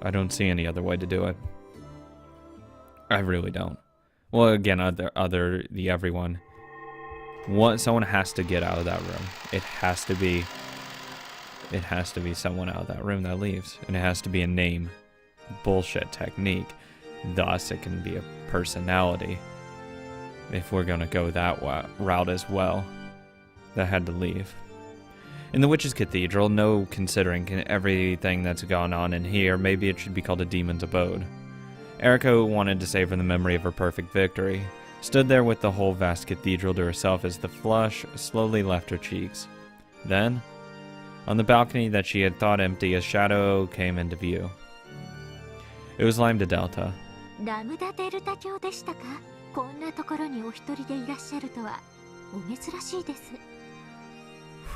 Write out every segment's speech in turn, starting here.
I don't see any other way to do it. I really don't. Well, again, the everyone. Someone has to get out of that room. It has to be someone out of that room that leaves. And it has to be a name. Bullshit technique. Thus, it can be a personality. If we're gonna go that route as well. That had to leave. In the Witch's Cathedral, no considering everything that's gone on in here, maybe it should be called a demon's abode. Erika wanted to savor the memory of her perfect victory. Stood there with the whole vast cathedral to herself as the flush slowly left her cheeks. Then, on the balcony that she had thought empty, a shadow came into view. It was Lambda Delta.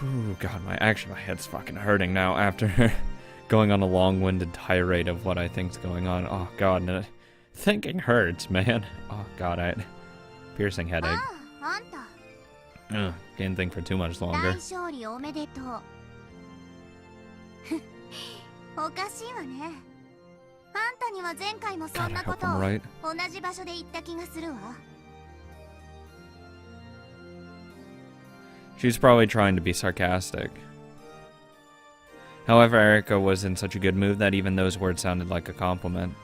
Ooh, God, my head's fucking hurting now after going on a long-winded tirade of what I think's going on. Oh, God, thinking hurts, man. Oh, God, piercing headache. Can't think for too much longer. God, I hope I'm right. She's probably trying to be sarcastic. However, Erika was in such a good mood that even those words sounded like a compliment.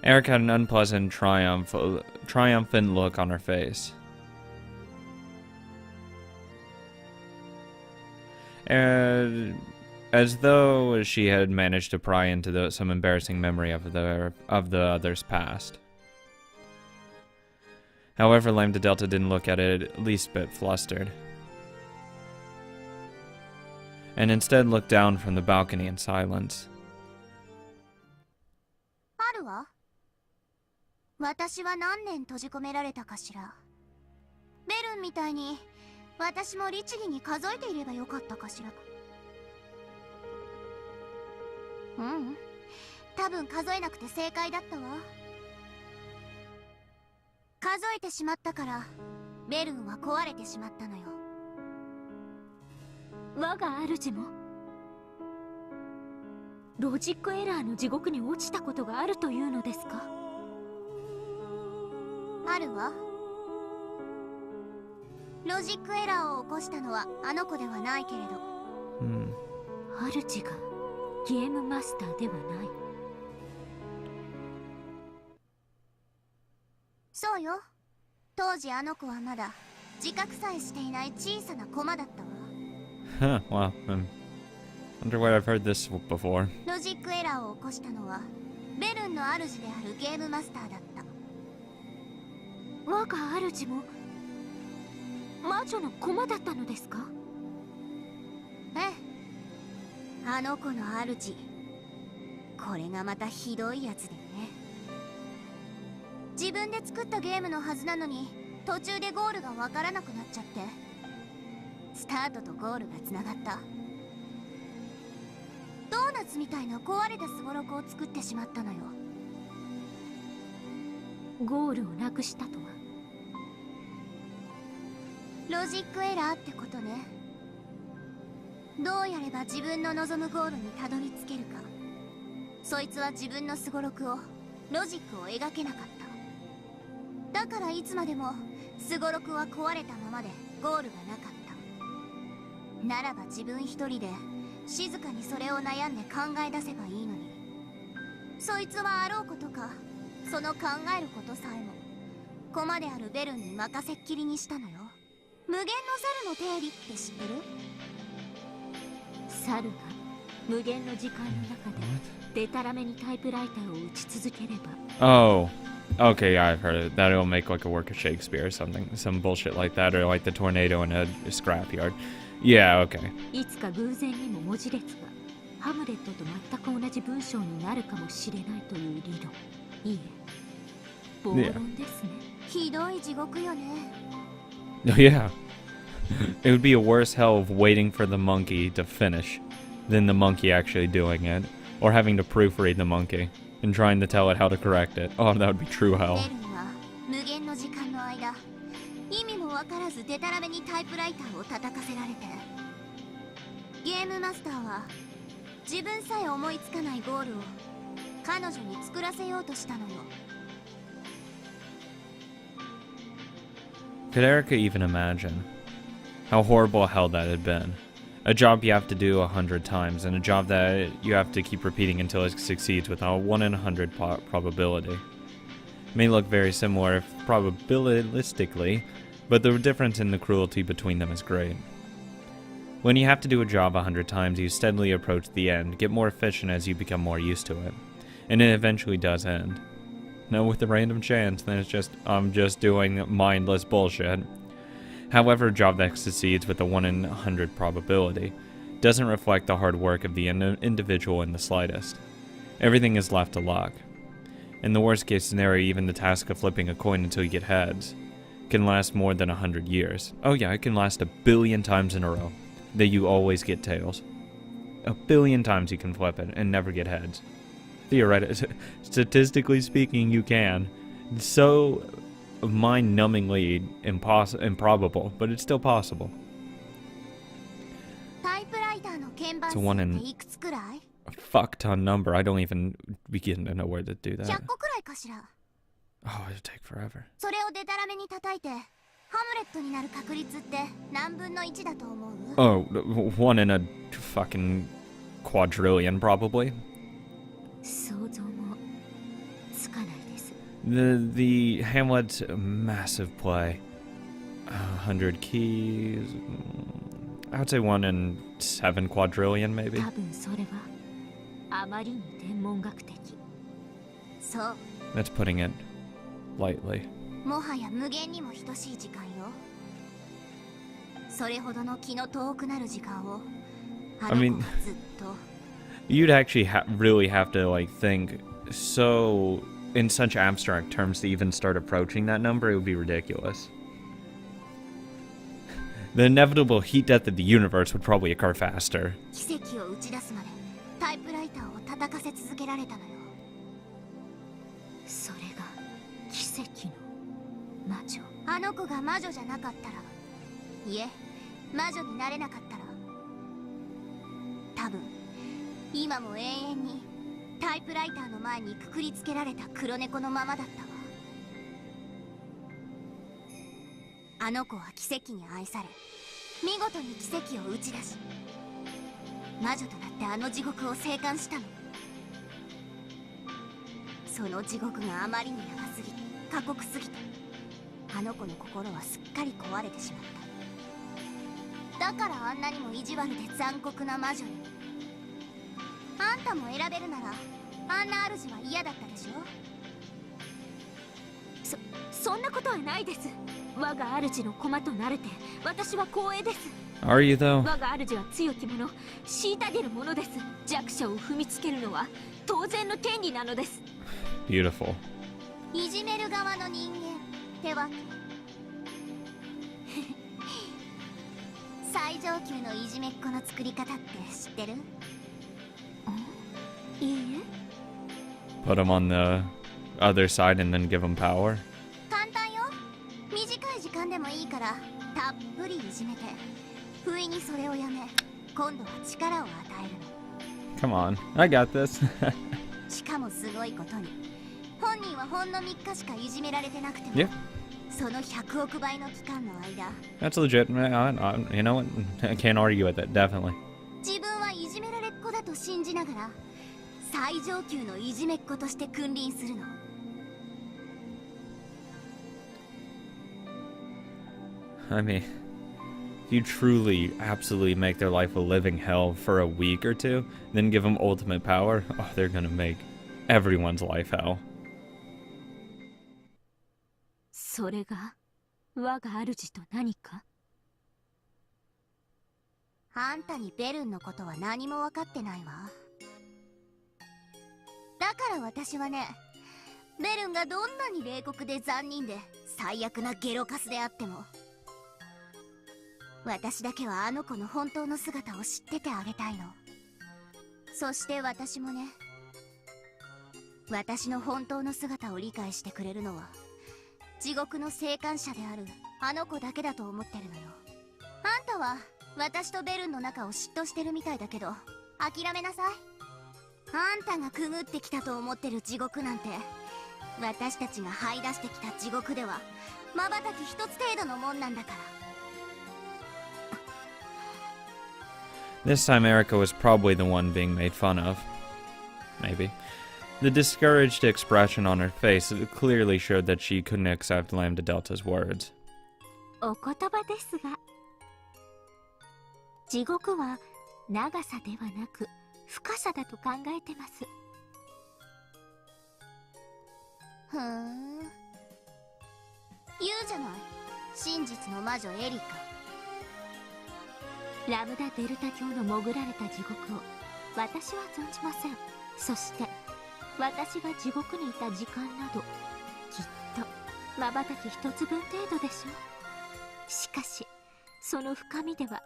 Erika had an unpleasant, triumphant look on her face. As though she had managed to pry into some embarrassing memory of the other's past. However, Lambda Delta didn't look at it at least bit flustered. And instead looked down from the balcony in silence. Huh, well, wonder where I've heard this before. Oh, okay, yeah, I've heard it. That'll make like a work of Shakespeare or something, some bullshit like that, or like the tornado in a scrapyard. Yeah, okay. Yeah. ひどい地獄よね。 Yeah. It would be a worse hell of waiting for the monkey to finish than the monkey actually doing it, or having to proofread the monkey and trying to tell it how to correct it. Oh, that would be true hell. ベルには無限の時間の間、意味もわからずデタラメにタイプライターを叩かせられて、ゲームマスターは自分さえ思いつかないゴールを彼女に作らせようとしたのよ。 Could Erica even imagine how horrible hell that had been? A job you have to do 100 times, and a job that you have to keep repeating until it succeeds with a 1 in 100 probability. It may look very similar probabilistically, but the difference in the cruelty between them is great. When you have to do a job 100 times, you steadily approach the end, get more efficient as you become more used to it, and it eventually does end. Now with a random chance, then it's just, I'm just doing mindless bullshit. However, a job that succeeds with a 1 in 100 probability doesn't reflect the hard work of the individual in the slightest. Everything is left to luck. In the worst case scenario, even the task of flipping a coin until you get heads can last more than 100 years. Oh yeah, it can last 1 billion times in a row that you always get tails. 1 billion times you can flip it and never get heads. Theoretically, statistically speaking, you can. It's so mind-numbingly improbable, but it's still possible. タイプライターの鍵盤 It's a 1 in 数っていくつくらい？ a fuck ton number. I don't even begin to know where to do that. 100個くらいかしら。 Oh, it'd take forever. それをデタラメに叩いてハムレットになる確率って何分の1だと思う？ Oh, 1 in a fucking quadrillion, probably. 想像もつかないです。 The Hamlet's massive play. 100 keys. I would say 1 in 7 quadrillion, maybe. 多分それはあまりに天文学的。そう。 That's putting it lightly. もはや無限にも等しい時間よ。それほどの気の遠くなる時間をあの子はずっと。 You'd actually really have to like think so in such abstract terms to even start approaching that number. It would be ridiculous. The inevitable heat death of the universe would probably occur faster. 奇跡を打ち出すまでタイプライターを叩かせ続けられたのよ。それが奇跡の魔女。あの子が魔女じゃなかったら、いえ、魔女になれなかったら、多分今も永遠にタイプライターの前にくくりつけられた黒猫のままだったわ。あの子は奇跡に愛され、見事に奇跡を打ち出し、魔女となってあの地獄を生還したの。その地獄があまりに長すぎて過酷すぎて、あの子の心はすっかり壊れてしまった。だからあんなにも意地悪で残酷な魔女に。あんたも選べるならあんな主は嫌だったでしょ。そんなことはないです。我が主の駒となれて私は光栄です。 Are you though? 我が主は強き者、虐げる者です。弱者を踏みつけるのは当然の権利なのです。 Beautiful. いじめる側の人間ってわけ。最上級のいじめっ子の作り方って知ってる？いいえ。 Put him on the other side and then give him power. 簡単よ。短い時間でもいいからたっぷりいじめて、不意にそれをやめ、今度は力を与えるの。 Come on, I got this. しかもすごいことに、本人はほんの3日しかいじめられてなくても、 Yeah. その100億倍の期間の間、 That's legit. You know what? I can't argue with it, definitely. 自分はいじめられっ子だと信じながら最上級のいじめっ子として君臨するの。 I mean, if you truly, absolutely make their life a living hell for a week or two, then give them ultimate power, oh, they're gonna make everyone's life hell. それが我が主と何か？あんたにベルンのことは何も分かってないわ。だから私はね、ベルンがどんなに冷酷で残忍で最悪なゲロカスであっても、私だけはあの子の本当の姿を知っててあげたいの。そして私もね、私の本当の姿を理解してくれるのは地獄の生還者であるあの子だけだと思ってるのよ。あんたは私とベルンの仲を嫉妬してるみたいだけど、諦めなさい。あんたがくぐってきたと思ってる地獄なんて、私たちが這い出してきた地獄では瞬き一つ程度のもんなんだから。 This time Erica was probably the one being made fun of. Maybe. The discouraged expression on her face clearly showed that she couldn't accept Lambda Delta's words. お言葉ですが、地獄は長さではなく深さだと考えてます。ふーん、言うじゃない、真実の魔女エリカ。ラムダ・デルタ教の潜られた地獄を私は存じません。そして私が地獄にいた時間などきっと瞬き一つ分程度でしょう。しかしその深みでは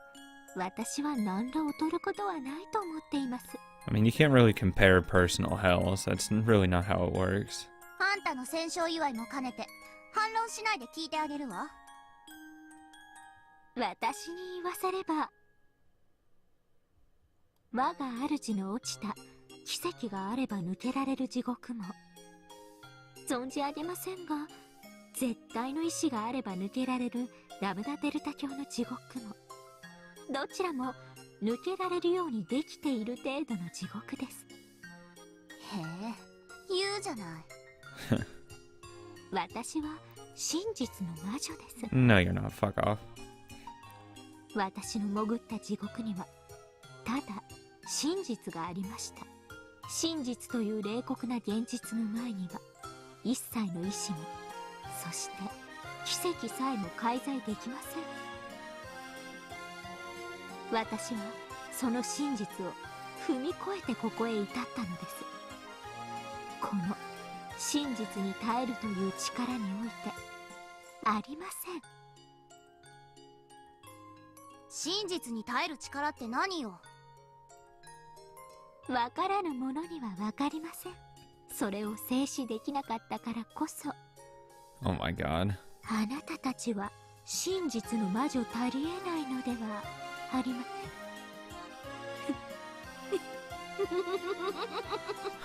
私は何ら劣ることはないと思っています。 I mean, you can't really compare personal hells. That's really not how it works. あんたの戦勝祝いも兼ねて反論しないで聞いてあげるわ。私に言わせれば、我が主の落ちた奇跡があれば抜けられる地獄も存じ上げませんが、絶対の意志があれば抜けられるラムダ・デルタ教の地獄も、どちらも抜けられるようにできている程度の地獄です。へえ、言うじゃない。私は真実の魔女です。 No, you're not. Fuck off. 私の潜った地獄にはただ真実がありました。真実という冷酷な現実の前には一切の意志も、そして奇跡さえも介在できません。私はその真実を踏み越えてここへ至ったのです。この真実に耐えるという力においてありません。真実に耐える力って何よ。わからぬ者にはわかりません。それを制止できなかったからこそ。 Oh my god. あなたたちは真実の魔女足りえないのではありません。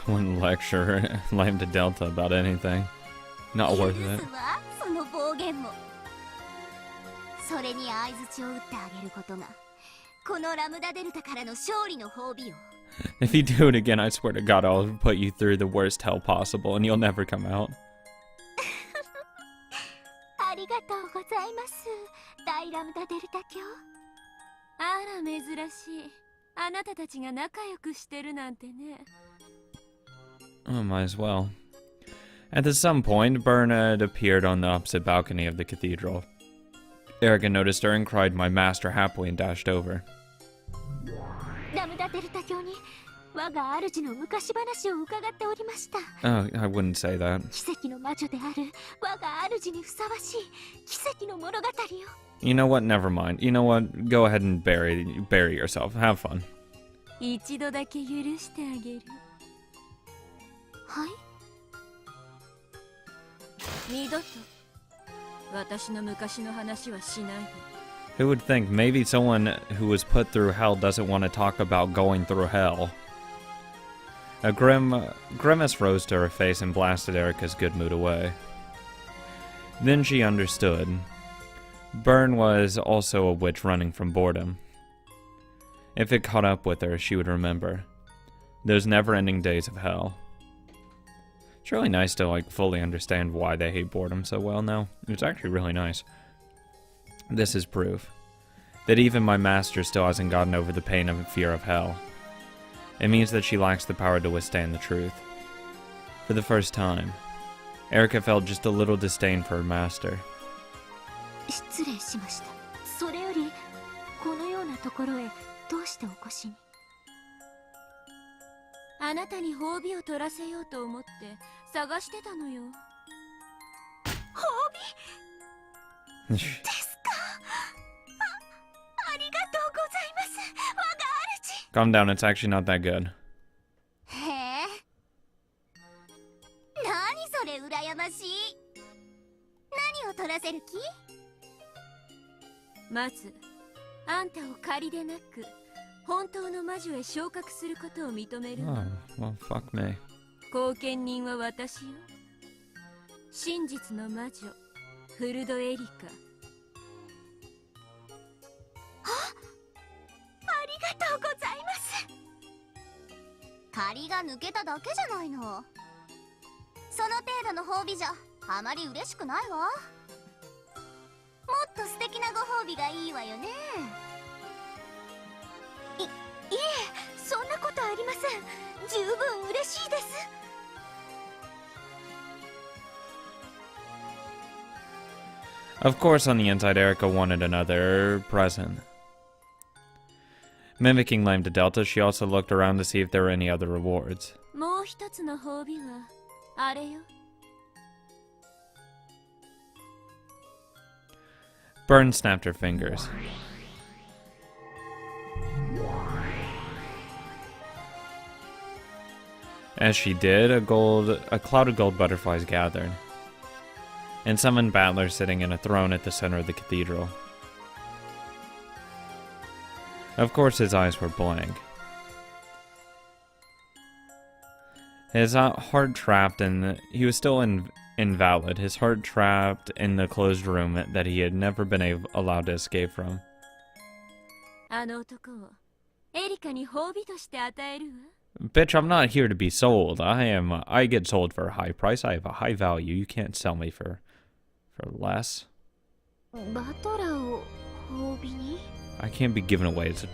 Wouldn't lecture Lambda Delta about anything. Not worth it. その暴言も。それに相槌を打ってあげることがこのラムダデルタからの勝利の褒美よ。 If you do it again, I swear to God, I'll put you through the worst hell possible and you'll never come out. ありがとうございます、大ラムダデルタ教。あら珍しい。あなたたちが仲良くしてるなんてね。 Oh, might as well. At some point, Bern had appeared on the opposite balcony of the cathedral. Erica noticed her and cried, "My master," happily and dashed over. ラムダデルタ教に我が主の昔話を伺っておりました。 Oh, I wouldn't say that. 奇跡の魔女である我が主にふさわしい奇跡の物語よ。 You know what? Never mind. You know what? Go ahead and bury yourself. Have fun. 一度だけ許してあげる。はい。二度と私の昔の話はしないで。 Who would think maybe someone who was put through hell doesn't want to talk about going through hell? A grimace rose to her face and blasted Erica's good mood away. Then she understood. Bern was also a witch running from boredom. If it caught up with her, she would remember those never-ending days of hell. It's really nice to fully understand why they hate boredom so well now. It's actually really nice. This is proof that even my master still hasn't gotten over the pain and fear of hell. It means that she lacks the power to withstand the truth. For the first time, Erica felt just a little disdain for her master. 失礼しました。それよりこのようなところへどうしてお越しに？あなたに褒美を取らせようと思って探してたのよ。褒美ですか。ありがとうございます、我が Calm down, it's actually not that good. 主。へえ、何それ羨ましい。何を取らせる気？まずあんたを仮でなく本当の魔女へ昇格することを認める Oh, わ。 well, fuck me. 後見人は私よ。真実の魔女フルドエリカ。ありがとうございます。仮が抜けただけじゃないの。その程度の褒美じゃあまり嬉しくないわ。もっと素敵なご褒美がいいわよね。いえ、そんなことありません。十分嬉しいです。Of course, on the inside, Erica wanted another present. Mimicking Lame to Delta, she also looked around to see if there were any other rewards. もう一つの褒美はあれよ。 Bern snapped her fingers. As she did, a cloud of gold butterflies gathered, and summoned Battler sitting in a throne at the center of the cathedral. Of course, his eyes were blank. His heart trapped in... He was still invalid. His heart trapped in the closed room that he had never been allowed to escape from. あの男をエリカに褒美として与えるわ。 Bitch, I'm not here to be sold. I get sold for a high price. I have a high value. You can't sell me for less. バトラーを褒美に？ I can't be given away as a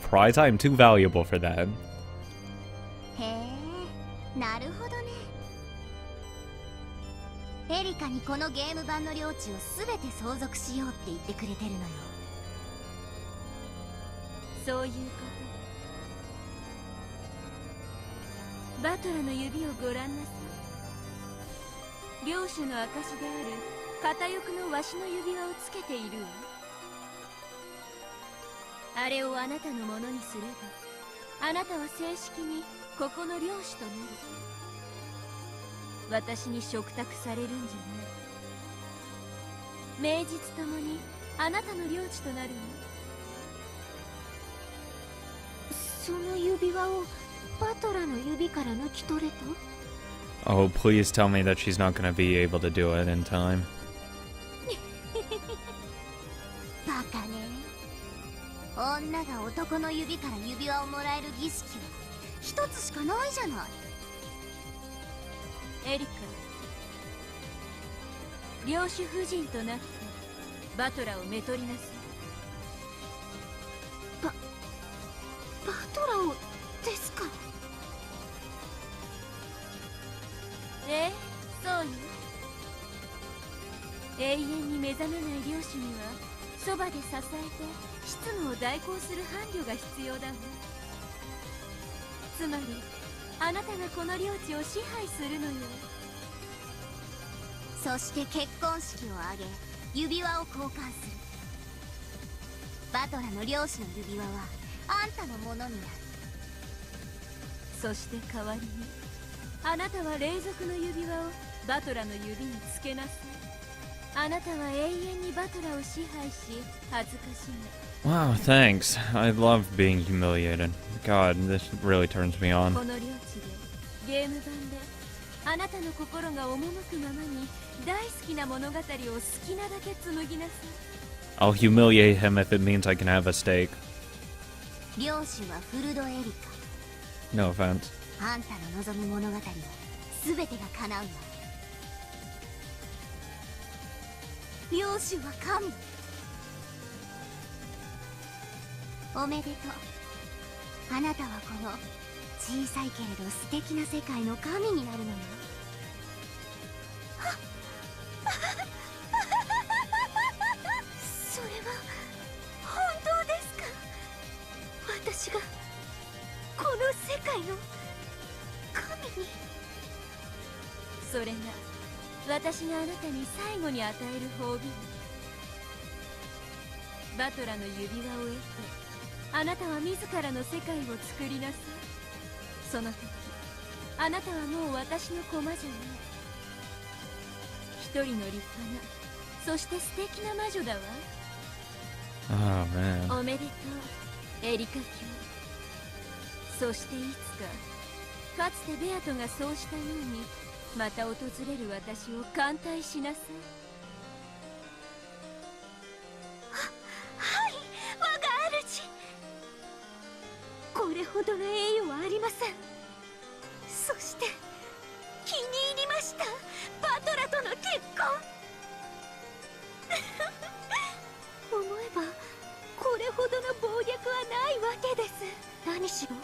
prize. I am too valuable for that. へえ、なるほどね。エリカにこのゲーム版の領地をすべて相続しようって言ってくれてるのよ。そういうこと。バトラの指をご覧なさい。領主の証である片翼のわしの指輪をつけているわ。あれをあなたのものにすれば、あなたは正式にここの領主となる。私に嘱託されるんじゃない。名実ともにあなたの領地となるわ。その指輪をバトラの指から抜き取れと？ Oh, please tell me that she's not going to be able to do it in time. バカね。女が男の指から指輪をもらえる儀式は一つしかないじゃない。エリカ、領主夫人となってバトラをめとりなさい。バトラをですか？ええ、そうよ。永遠に目覚めない領主にはそばで支えて執務を代行する伴侶が必要だわ。つまりあなたがこの領地を支配するのよ。そして結婚式を挙げ指輪を交換する。バトラの領主の指輪はあんたのものになる。そして代わりにあなたは霊族の指輪をバトラの指につけなさい。あなたは永遠にバトラを支配し恥ずかしめ。 Wow, thanks. I love being humiliated. God, this really turns me on. この領地でゲーム版であなたの心が赴くままに大好きな物語を好きなだけ紡ぎなさい。 I'll humiliate him if it means I can have a steak. 領主はフルドエリカ。 No offense. あんたの望む物語は全てが叶うわ。領主は神。おめでとう。あなたはこの小さいけれど素敵な世界の神になるのよ。それは本当ですか？私がこの世界の神に？私があなたに最後に与える褒美。バトラの指輪を得て、あなたは自らの世界を作りなさい。その時あなたはもう私の駒じゃない。一人の立派な、そして素敵な魔女だわ。Oh man. おめでとう、エリカ卿。そしていつか、かつてベアトがそうしたように、また訪れる私を歓待しなさい。はい、我が主。これほどの栄誉はありません。そして気に入りました、バトラとの結婚。思えばこれほどの暴虐はないわけです。何しろ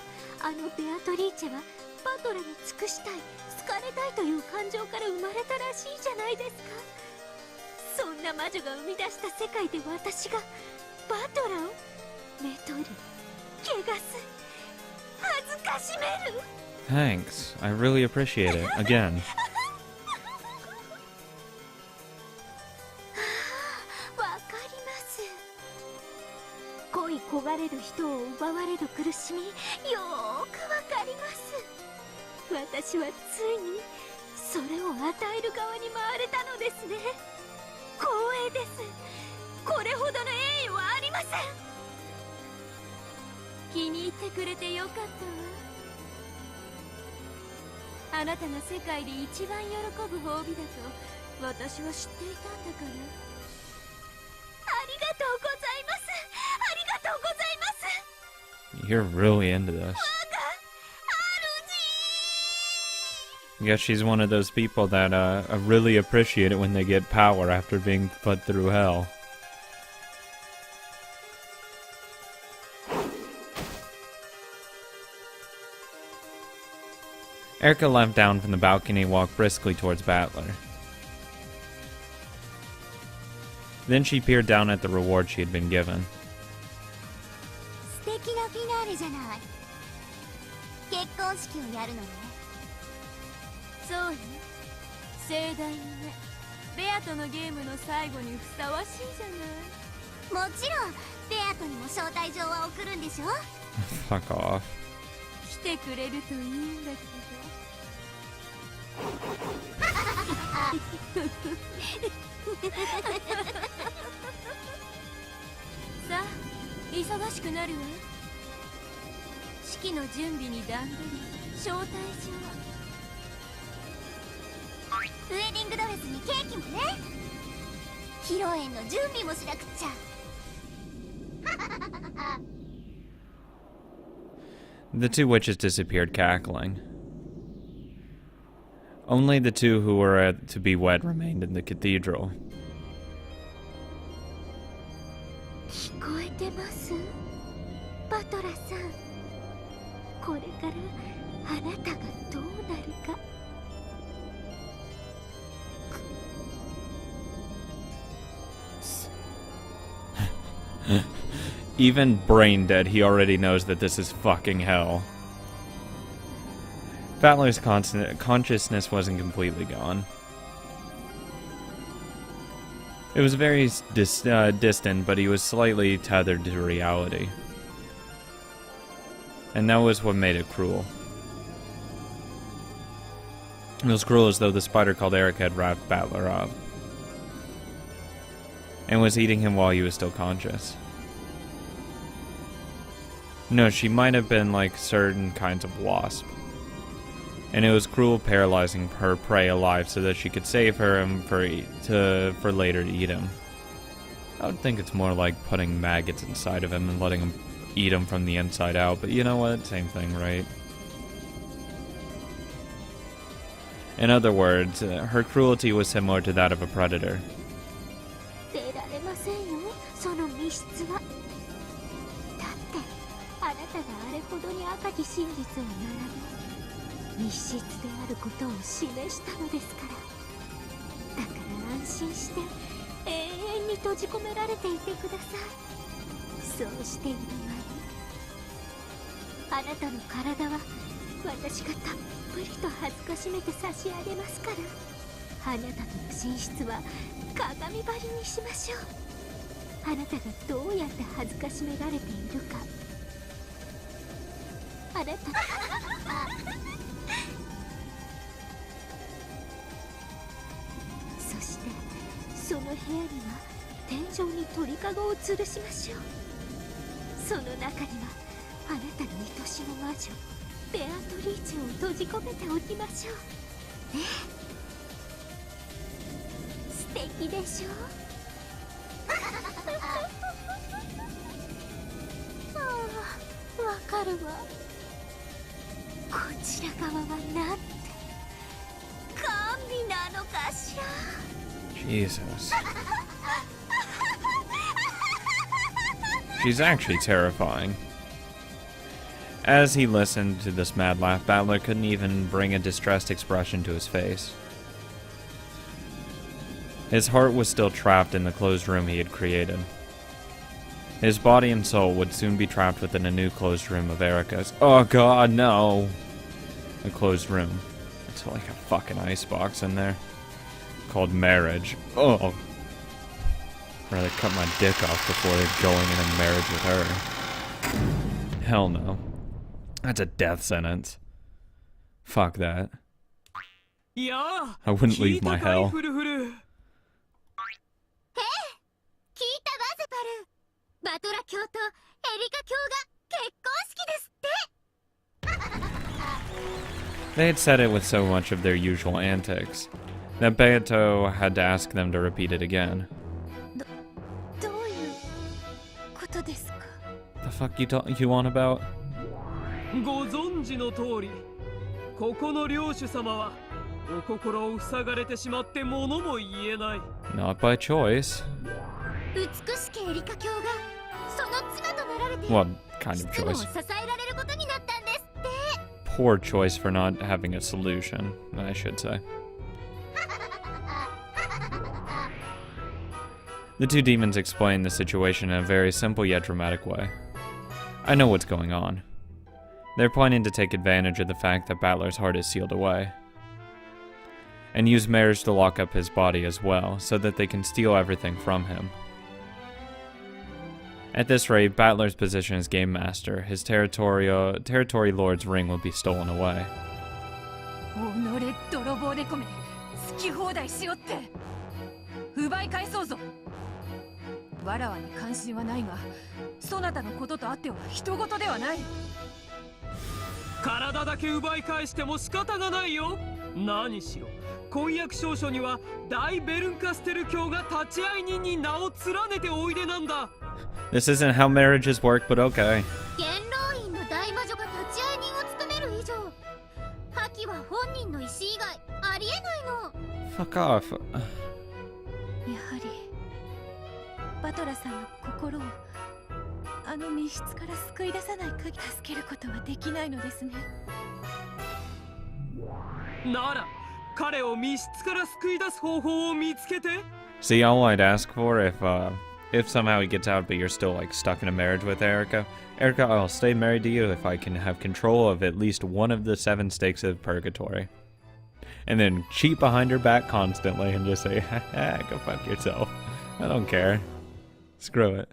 あのベアトリーチェはバトラに尽くしたい、好かれたいという感情から生まれたらしいじゃないですか。そんな魔女が生み出した世界で私がバトラをめとる、汚す、恥ずかしめる。 Thanks. I really appreciate it. Again. わかります。恋焦がれる人を奪われる苦しみ、よーくわかります。私はついにそれを与える側に回れたのですね。光栄です。これほどの栄誉はありません。気に入ってくれてよかったわ。あなたが世界で一番喜ぶ褒美だと私は知っていたんだから。ありがとうございます。ありがとうございます。 You're really into this. I guess she's one of those people that really appreciate it when they get power after being put through hell. Erica leapt down from the balcony and walked briskly towards Battler. Then she peered down at the reward she had been given. 素敵なフィナーレじゃない。結婚式をやるのね。そうよ、盛大にね。ベアとのゲームの最後にふさわしいじゃない。もちろんベアトにも招待状は送るんでしょ。 Fuck off. 来てくれるといいんだけど。さあ、忙しくなるわ。式の準備に段取り、招待状。ウェディングドレスにケーキもね。披露宴の準備もしなくっちゃ。The two witches disappeared cackling. Only the two who were to be wed remained in the cathedral. 聞こえてます？バトラさん。これからあなたがどうなるか。Even brain dead, he already knows that this is fucking hell. Battler's consciousness wasn't completely gone. It was very distant, but he was slightly tethered to reality. And that was what made it cruel. It was cruel as though the spider called Erica had wrapped Battler up and was eating him while he was still conscious. No, she might have been like certain kinds of wasp. And it was cruel paralyzing her prey alive so that she could save her and for later to eat him. I would think it's more like putting maggots inside of him and letting him eat him from the inside out, but you know what? Same thing, right? In other words, her cruelty was similar to that of a predator. 出られませんよ、その密室は。だってあなたがあれほどに赤き真実を並べ、密室であることを示したのですから。だから安心して永遠に閉じ込められていてください。そうしている間にあなたの体は私がたっぷりと恥ずかしめて差し上げますから。あなたとの寝室は鏡張りにしましょう。あなたがどうやって恥ずかしめられているか。あなたそしてその部屋には天井に鳥かごを吊るしましょう。その中にはあなたの愛しの魔女ベアトリーチェを閉じ込めておきましょう。素敵でしょああ、わかるわ。こちら側はなんて神なのかしら。 Jesus. She's actually terrifying. As he listened to this mad laugh, Battler couldn't even bring a distressed expression to his face. His heart was still trapped in the closed room he had created. His body and soul would soon be trapped within a new closed room of Erica's. Oh god, no! A closed room. It's like a fucking icebox in there. Called marriage. Oh! I'd rather cut my dick off before going in a marriage with her. Hell no. That's a death sentence. Fuck that. I wouldn't leave my hell. 聞いたわゼパル。バトラ卿とエリカ卿が結婚式ですって。 They had said it with so much of their usual antics that Beato had to ask them to repeat it again. どういうことですか? The fuck you on about? ご存知の通り、ここの領主様はお心を塞がれてしまって物も言えない。 Not by choice. 美しきエリカ卿がその妻となられて、 What kind of 質問を choice? 支えられることになったんですって。 Poor choice for not having a solution, I should say. The two demons explain the situation in a very simple yet dramatic way. I know what's going on. They're planning to take advantage of the fact that Battler's heart is sealed away, and use marriage to lock up his body as well, so that they can steal everything from him. At this rate, Battler's position as game master, his territory lord's ring will be stolen away. 己泥棒で込め好き放題しよって奪い返そうぞ。わらわに関心はないが、そなたのこととあっては人事ではない。体だけ奪い返しても仕方がないよ。何しろ婚約証書には大ベルンカステル卿が立会人に名を連ねておいでなんだ。 This isn't how marriages work, but okay. 元老院の大魔女が立会人を務める以上、破棄は本人の意思以外ありえないの。 Fuck off. やはりバトラさんの心をあの密室から救い出さない限り助けることはできないのですね。なら彼を密室から救い出す方法を見つけて。 See, all I'd ask for if somehow he gets out, but you're still like stuck in a marriage with Erica. Erica, I'll stay married to you if I can have control of at least one of the 7 stakes of purgatory. And then cheat behind her back constantly and just say, haha, go fuck yourself. I don't care. Screw it.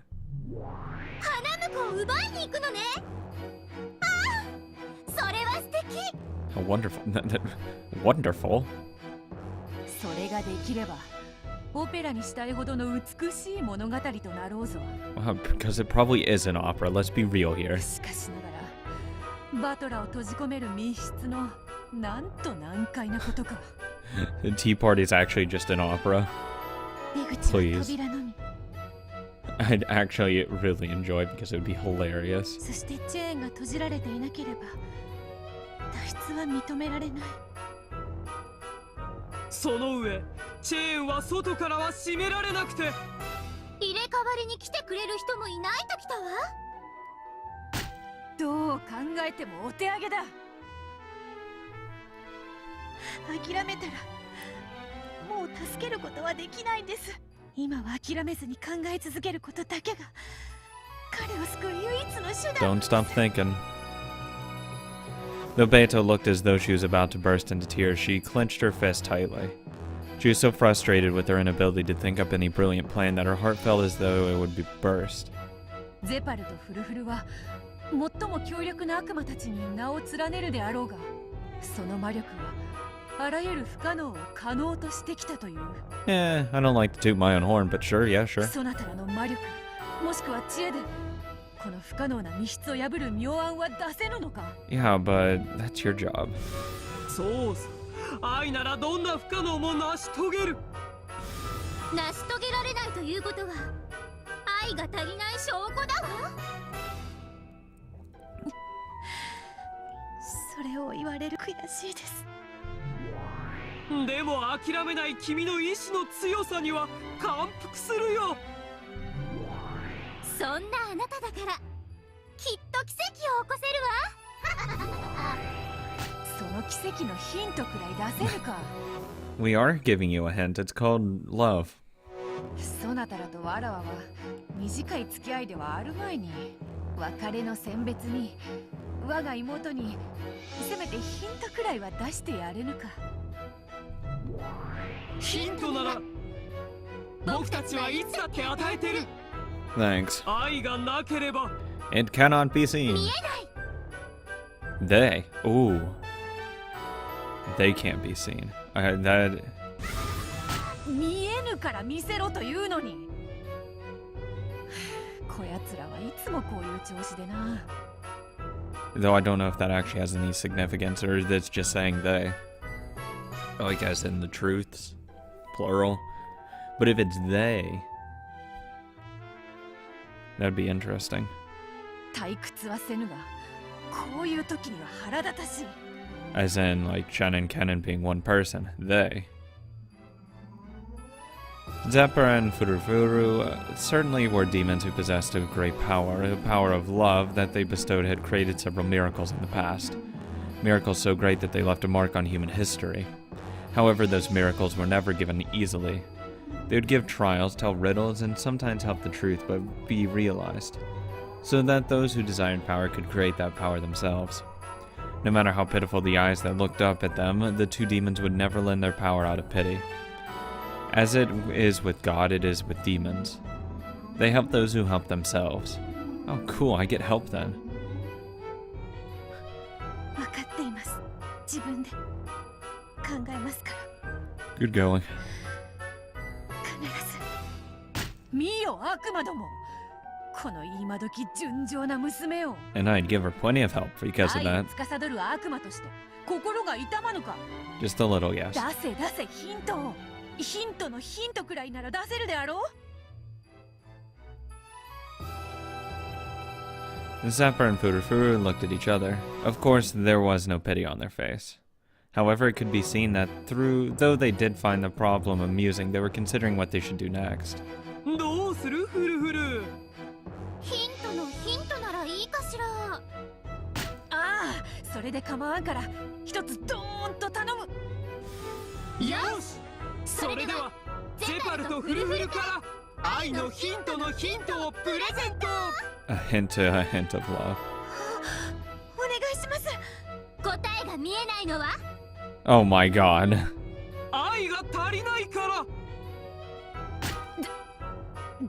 花婿を奪いに行くのね。ああ、それは素敵。 Oh, wonderful. Wonderful. それができればオペラにしたいほどの美しい物語となろうぞ。 Because it probably is an opera. Let's be real here. しかしながらバトラを閉じ込める密室のなんと難解なことか。 The Tea Party is actually just an opera. 出口は扉のみ。 I'd actually really enjoy it because it would be hilarious. そしてチェーンが閉じられていなければ脱出は認められない。その上チェーンは外からは閉められなくて、入れ替わりに来てくれる人もいないときたわ。どう考えてもお手上げだ。諦めたらもう助けることはできないんです。今は諦めずに考え続けることだけが彼を救う唯一の手段。 Don't stop thinking. Though Beto looked as though she was about to burst into tears, she clenched her fist tightly. She was so frustrated with her inability to think up any brilliant plan that her heart felt as though it would burst. ゼパルとフルフルは最も強力な悪魔たちに名を連ねるであろうが、その魔力はあらゆる不可能を可能としてきたという。I don't like to toot my own horn, but sure, yeah, sure. そなたらの魔力、もしくは知恵でこの不可能な密室を破る妙案は出せぬのか？ Yeah, but that's your job. そうさ、愛ならどんな不可能も成し遂げる。成し遂げられないということは愛が足りない証拠だわ。それを言われる悔しいです。でも諦めない君の意志の強さには感服するよ。そんなあなただからきっと奇跡を起こせるわ。その奇跡のヒントくらい出せるか？ We are giving you a hint. It's called love. そなたらとわらわは短い付き合いではあるまいに、別れの選別に我が妹にせめてヒントくらいは出してやれぬか？ヒントなら僕たちはいつだって与えてる。 Thanks. 愛がなければ It cannot be seen. 見えない。 They. Ooh. They can't be seen. That. 見えぬから見せろというのに。こやつらはいつもこういう調子でな。 Though I don't know if that actually has any significance or that's just saying they. Like as in the truths. Plural. But if it's they, that'd be interesting. 退屈はせぬが、こういう時には腹立たしい。 As in, like, Chen and Kennen being one person. They. Zephyr and Furufuru certainly were demons who possessed a great power. The power of love that they bestowed had created several miracles in the past. Miracles so great that they left a mark on human history. However, those miracles were never given easily. They would give trials, tell riddles, and sometimes help the truth but be realized, so that those who desired power could create that power themselves. No matter how pitiful the eyes that looked up at them, the two demons would never lend their power out of pity. As it is with God, it is with demons. They help those who help themselves. Oh, cool, I get help then. 分かっています。自分で考えますから。 Good going. 必ず。見よ悪魔ども。この今時純情な娘を。 And I'd give her plenty of help because of 愛を that. 司る悪魔として心が痛まぬか？ Just a little, yes. 出せ出せヒントを。ヒントのヒントくらいなら出せるであろう。 Zephyr and Furufuru looked at each other. Of course, there was no pity on their face. However, it could be seen that though they did find the problem amusing, they were considering what they should do next. どうするフルフル。ヒントのヒントならいいかしら。ああ、それで構わんから一つドーンと頼む。よし、それではゼパルとフルフルから愛のヒントのヒントをプレゼント。 A hint of love. お願いします。答えが見えないのは Oh my god. 愛が足りないから。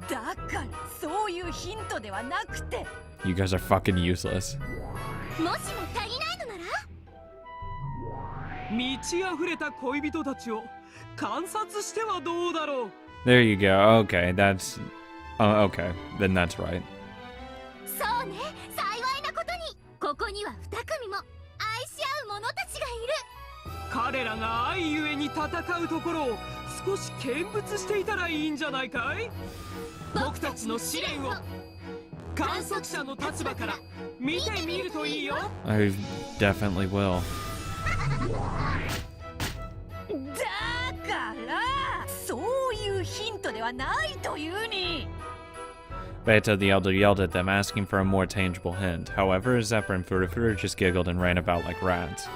だからそういうヒントではなくて。 You guys are fucking useless. もしも足りないのなら満ち溢れた恋人たちを観察してはどうだろう。 There you go. Okay, that's... okay, then that's right. そうね、幸いなことにここには2組も愛し合う者たちがいる。彼らが愛ゆえに戦うところを少し見物していたらいいんじゃないかい。僕たちの試練を観測者の立場から見てみるといいよ。 I definitely will. だからそういうヒントではないというに。 Beta the Elder yelled at them, asking for a more tangible hint. However, Zephyr and Furufuru just giggled and ran about like rats.